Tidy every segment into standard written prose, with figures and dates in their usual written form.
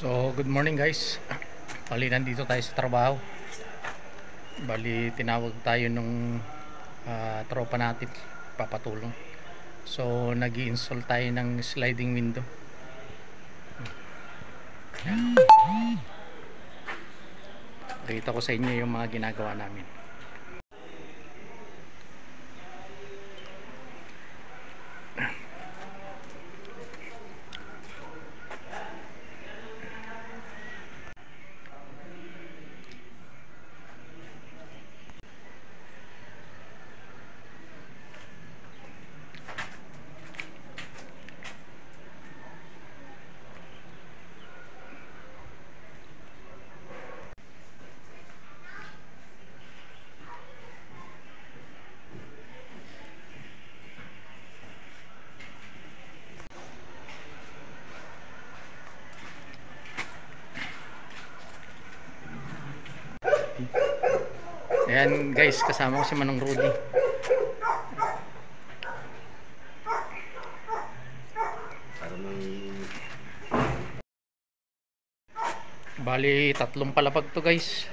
So, good morning guys. Bali, nandito tayo sa trabaho. Bali, tinawag tayo nung tropa natin, papatulong. So, nag-i-install tayo ng sliding window. Pakita ko sa inyo yung mga ginagawa namin. Ayan guys, kasama ko si Manong Rudy. Bali, tatlong palapag to guys.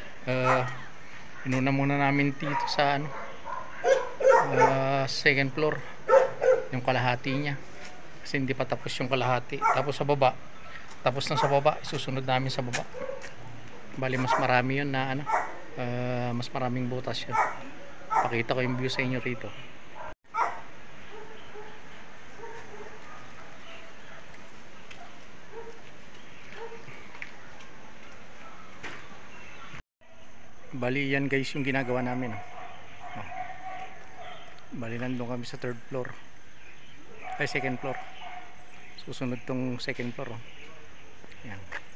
Inuna muna namin dito sa second floor, yung kalahati niya, kasi hindi pa tapos yung kalahati. Tapos sa baba, tapos na sa baba, isusunod namin sa baba. Bali, mas marami yun na mas maraming butas yun. Pakita ko yung view sa inyo rito. Bali, yan guys yung ginagawa namin. Bali, nandun kami sa third floor, ay second floor. Susunod tong second floor. Yan.